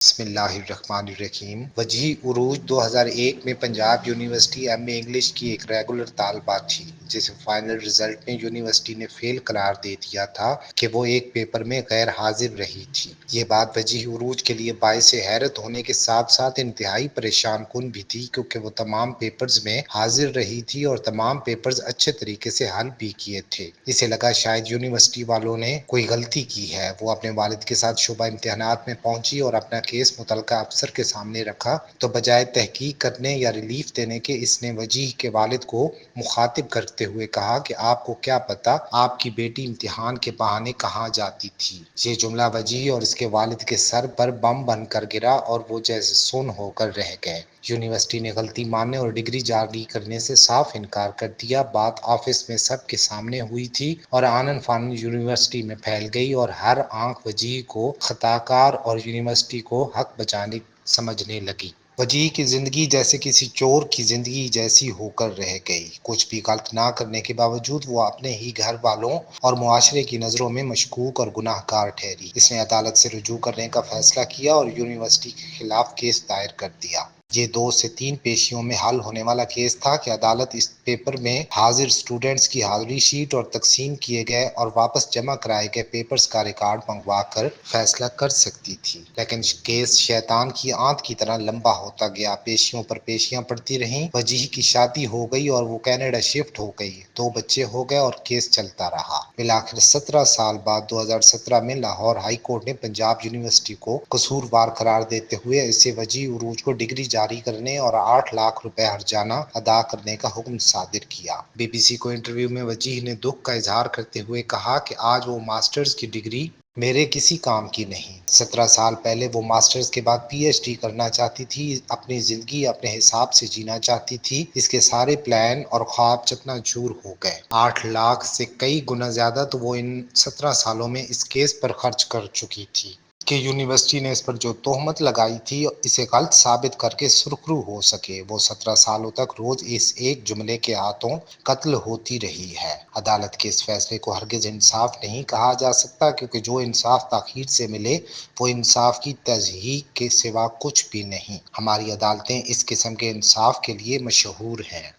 بسم اللہ الرحمن الرحیم۔ وجیح عروج 2001 میں Punjab university M A English کی ایک ریگولر طالبہ تھی جسے فائنل رزلٹ میں یونیورسٹی نے فیل قرار دے دیا تھا کہ وہ ایک پیپر میں غیر حاضر رہی تھی۔ یہ بات وجیح عروج کے لیے باعث حیرت ہونے کے ساتھ ساتھ انتہائی پریشان کن بھی تھی، کیونکہ وہ تمام پیپرز میں حاضر رہی تھی اور تمام پیپرز اچھے طریقے سے حل بھی کیے تھے۔ اسے لگا شاید یونیورسٹی والوں نے کوئی غلطی کی ہے۔ وہ اپنے والد کے ساتھ شعبہ امتحانات میں پہنچی اور اپنا کیس متعلقہ افسر کے سامنے رکھا تو بجائے تحقیق کرنے یا ریلیف دینے کے اس نے وجیح کے والد کو مخاطب کرتے ہوئے کہا کہ آپ کو کیا پتا آپ کی بیٹی امتحان کے بہانے کہاں جاتی تھی۔ یہ جملہ وجیح اور اس کے والد کے سر پر بم بن کر گرا اور وہ جیسے سن ہو کر رہ گئے۔ یونیورسٹی نے غلطی ماننے اور ڈگری جاری کرنے سے صاف انکار کر دیا۔ بات آفس میں سب کے سامنے ہوئی تھی اور آنن فانن یونیورسٹی میں پھیل گئی اور ہر آنکھ وجیح کو خطاکار اور یونیورسٹی کو حق بجانے سمجھنے لگی۔ وجیح کی زندگی جیسے کسی چور کی زندگی جیسی ہو کر رہ گئی۔ کچھ بھی غلط نہ کرنے کے باوجود وہ اپنے ہی گھر والوں اور معاشرے کی نظروں میں مشکوک اور گناہ گار ٹھہری۔ اس نے عدالت سے رجوع کرنے کا فیصلہ کیا اور یونیورسٹی کے خلاف کیس دائر کر دیا۔ یہ 2 سے 3 پیشیوں میں حل ہونے والا کیس تھا کہ عدالت اس پیپر میں حاضر اسٹوڈنٹس کی حاضری شیٹ اور تقسیم کیے گئے اور واپس جمع کرائے گئے پیپرز کا ریکارڈ منگوا کر فیصلہ کر سکتی تھی، لیکن کیس شیطان کی آنت کی طرح لمبا ہوتا گیا۔ پیشیوں پر پیشیاں پڑتی رہیں۔ وجیح کی شادی ہو گئی اور وہ کینیڈا شفٹ ہو گئی۔ 2 بچے ہو گئے اور کیس چلتا رہا۔ بالآخر 17 سال بعد 2017 میں لاہور ہائی کورٹ نے پنجاب یونیورسٹی کو قصوروار قرار دیتے ہوئے اسے وجیح عروج کو ڈگری جاری کرنے اور 8 لاکھ روپے ہرجانہ ادا کرنے کا حکم صادر کیا۔ بی بی سی کو انٹرویو میں وجیح نے دکھ کا اظہار کرتے ہوئے کہا کہ آج وہ ماسٹرز کی ڈگری میرے کسی کام کی نہیں۔ 17 سال پہلے وہ ماسٹرز کے بعد پی ایچ ڈی کرنا چاہتی تھی، اپنی زندگی اپنے حساب سے جینا چاہتی تھی۔ اس کے سارے پلان اور خواب چکنا چور ہو گئے۔ 8 لاکھ سے کئی گنا زیادہ تو وہ ان 17 سالوں میں اس کیس پر خرچ کر چکی تھی کہ یونیورسٹی نے اس پر جو تہمت لگائی تھی اسے غلط ثابت کر کے سرخرو ہو سکے۔ وہ 17 سالوں تک روز اس ایک جملے کے ہاتھوں قتل ہوتی رہی ہے۔ عدالت کے اس فیصلے کو ہرگز انصاف نہیں کہا جا سکتا، کیونکہ جو انصاف تاخیر سے ملے وہ انصاف کی تضحیک کے سوا کچھ بھی نہیں۔ ہماری عدالتیں اس قسم کے انصاف کے لیے مشہور ہیں۔